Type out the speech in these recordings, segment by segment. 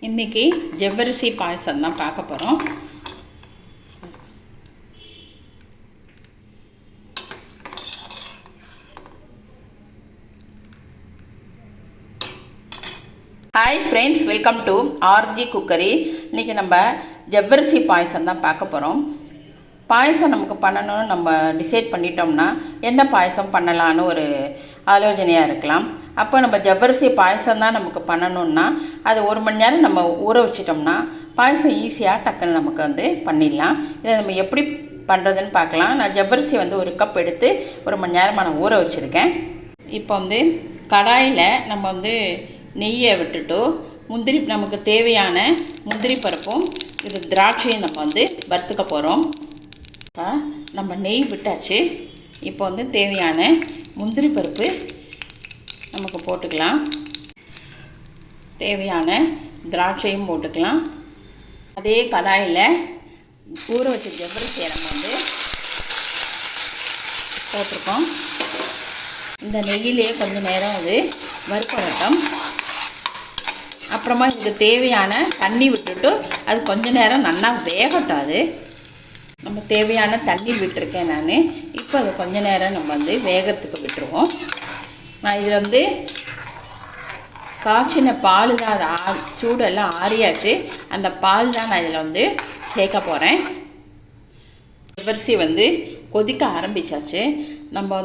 இன்றைக்கி ஜவ்வரிசி பாயசம் தான் பார்க்க போகிறோம். Hi friends, welcome to RG cookery. இன்றைக்கி நம்ம ஜவ்வரிசி பாயசம் தான் பார்க்க போகிறோம். பாயசம் நமக்கு பண்ணணும்னு நம்ம டிசைட் பண்ணிட்டோம்னா என்ன பாயசம் பண்ணலான்னு ஒரு ஆலோசனையாக இருக்கலாம். அப்போ நம்ம ஜவ்வரிசி பாயசம் தான் நமக்கு பண்ணணுன்னா அது 1 மணி நேரம் நம்ம ஊற வச்சிட்டோம்னா பாயசம் ஈஸியாக டக்குன்னு நமக்கு பண்ணிடலாம். இதை நம்ம எப்படி பண்ணுறதுன்னு பார்க்கலாம். நான் ஜவ்வரிசி 1 கப் எடுத்து 1 மணி நேரமாக நான் ஊற வச்சுருக்கேன். இப்போ கடாயில் நம்ம நெய்யை விட்டுட்டு முந்திரி, நமக்கு தேவையான முந்திரி பருப்பும் இது திராட்சையும் நம்ம வறுத்துக்க போகிறோம். நம்ம நெய் விட்டாச்சு. இப்போ தேவையான முந்திரி பருப்பு நமக்கு போட்டுக்கலாம். தேவையான திராட்சையும் போட்டுக்கலாம். அதே கடாயில் ஊற வச்ச ஜவ்வரிசியை நம்ம போட்டிருக்கோம். இந்த நெய்யிலே கொஞ்சம் நேரம் வறுப்படட்டும். அப்புறமா இதுக்கு தேவையான தண்ணி விட்டுட்டு அது கொஞ்சம் நேரம் நல்லா வேகட்டாது. நம்ம தேவையான தண்ணி விட்டுருக்கேன் நான். இப்போ அது கொஞ்ச நேரம் நம்ம வேகத்துக்கு விட்டுருவோம். நான் இதில் காய்ச்சின பால் தான், அது சூடெல்லாம் ஆறியாச்சு. அந்த பால் தான் நான் இதில் சேர்க்க போகிறேன். ஜவ்வரிசி கொதிக்க ஆரம்பித்தாச்சு. நம்ம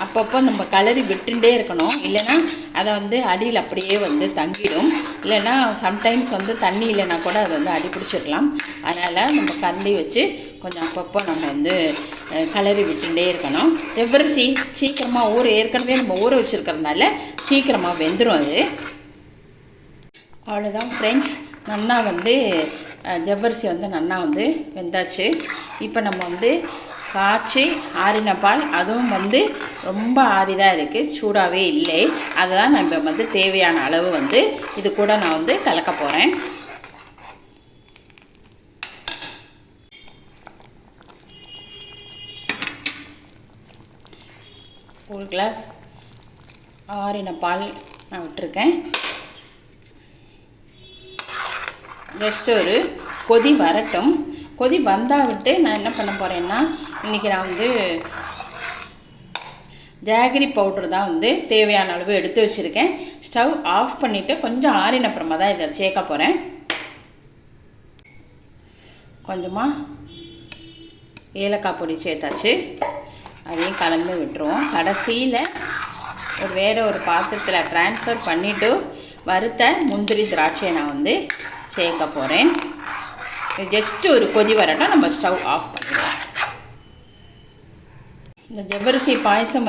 அப்பப்போ நம்ம கலரி விட்டுட்டே இருக்கணும். இல்லைன்னா அதை அடியில் அப்படியே தங்கிடும். இல்லைன்னா சம்டைம்ஸ் தண்ணி இல்லைன்னா கூட அது அடி பிடிச்சிடலாம். அதனால் நம்ம கரண்டி வச்சு கொஞ்சம் அப்பப்போ நம்ம கலரி விட்டுட்டே இருக்கணும். ஜவ்வரிசி சீக்கிரமாக ஏற்கனவே நம்ம ஊற வச்சுருக்கிறதுனால சீக்கிரமாக வெந்துடும் அது. அவ்வளோதான் ஃப்ரெண்ட்ஸ், நல்லா ஜவ்வரிசி நல்லா வெந்தாச்சு. இப்போ நம்ம காய்ச்சி ஆறின பால், அதுவும் ரொம்ப ஆறிதான் இருக்குது, சூடாகவே இல்லை. அதை தான் நான் இப்போ தேவையான அளவு இது கூட நான் கலக்க போகிறேன். ஒரு கிளாஸ் ஆறின பால் நான் விட்டுருக்கேன். ஜஸ்ட் ஒரு கொதி வரட்டும். கொதி வந்தால் விட்டு நான் என்ன பண்ண போகிறேன்னா, இன்றைக்கி நான் ஜாகரி பவுட்ரு தான் தேவையான அளவு எடுத்து வச்சுருக்கேன். ஸ்டவ் ஆஃப் பண்ணிவிட்டு கொஞ்சம் ஆறின அப்புறமா தான் இதை சேர்க்க போகிறேன். கொஞ்சமாக ஏலக்காய் பொடி சேர்த்தாச்சு. அதையும் கலந்து விட்டுருவோம். கடைசியில் வேறு ஒரு பாத்திரத்தில் ட்ரான்ஸ்ஃபர் பண்ணிவிட்டு வறுத்த முந்திரி திராட்சையை நான் சேர்க்க போகிறேன். ஜஸ்ட்டு ஒரு கொதி வரட்டும், நம்ம ஸ்டவ் ஆஃப் பண்ணிடுவோம். இந்த ஜவ்வரிசி பாயசம்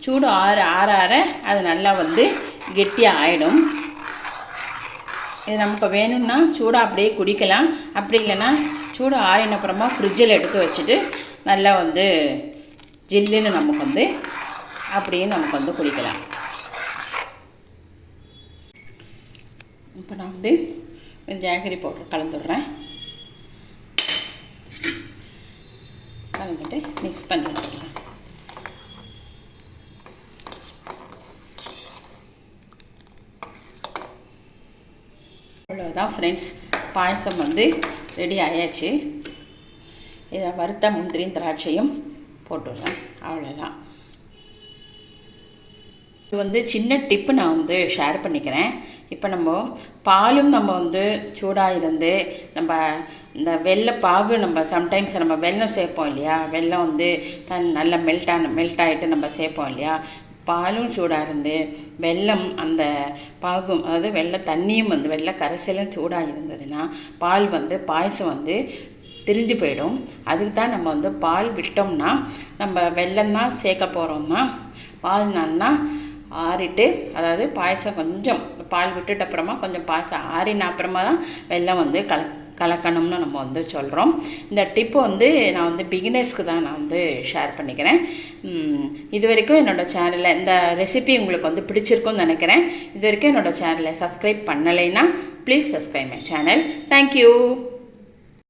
சூடு ஆற அது நல்லா கெட்டியாக ஆகிடும். இது நமக்கு வேணும்னா சூடாக அப்படியே குடிக்கலாம். அப்படி இல்லைன்னா சூடு ஆறின அப்புறமா ஃப்ரிட்ஜில் எடுத்து வச்சுட்டு நல்லா ஜில்லுன்னு நமக்கு அப்படியே நமக்கு குடிக்கலாம். இப்போ நான் ஜாகரி பவுடர் கலந்துடுறேன். கலந்துட்டு மிக்ஸ் பண்ணி வச்சுக்கிறேன். அவ்வளோதான் ஃப்ரெண்ட்ஸ், பாயசம் ரெடி ஆயாச்சு. இதை வறுத்த முந்திரியும் திராட்சையும் போட்டுடுறேன். அவ்வளோதான். இது சின்ன டிப்பு நான் ஷேர் பண்ணிக்கிறேன். இப்போ நம்ம பாலும் நம்ம சூடாக இருந்து நம்ம இந்த வெல்லைப்பாகு நம்ம சம்டைம்ஸ் நம்ம வெல்லம் சேர்ப்போம் இல்லையா, வெல்லம் நல்லா மெல்ட் ஆகிட்டு நம்ம சேர்ப்போம் இல்லையா. பாலும் சூடாக இருந்து வெல்லம் அந்த பாகும், அதாவது வெள்ளை தண்ணியும் வெள்ளை கரைசலும் சூடாக இருந்ததுன்னா பால் பாயசம் திரிஞ்சு போயிடும். அதுக்கு தான் நம்ம பால் விட்டோம்னா, நம்ம வெல்லம் தான் சேர்க்க போகிறோம்னா பால் நல்லா ஆறிட்டு, அதாவது பாயசம் கொஞ்சம் பால் விட்டுட்டு அப்புறமா கொஞ்சம் பாயசம் ஆறின அப்புறமா தான் வெல்லம் கலக்கணும்னு நம்ம சொல்கிறோம். இந்த டிப்பு நான் பிகினர்ஸ்க்கு தான் நான் ஷேர் பண்ணிக்கிறேன். இது வரைக்கும் என்னோடய சேனலை, இந்த ரெசிபி உங்களுக்கு பிடிச்சிருக்குன்னு நினைக்கிறேன். இது வரைக்கும் என்னோடய சேனலை சப்ஸ்கிரைப் பண்ணலைன்னா please subscribe my channel. Thank you.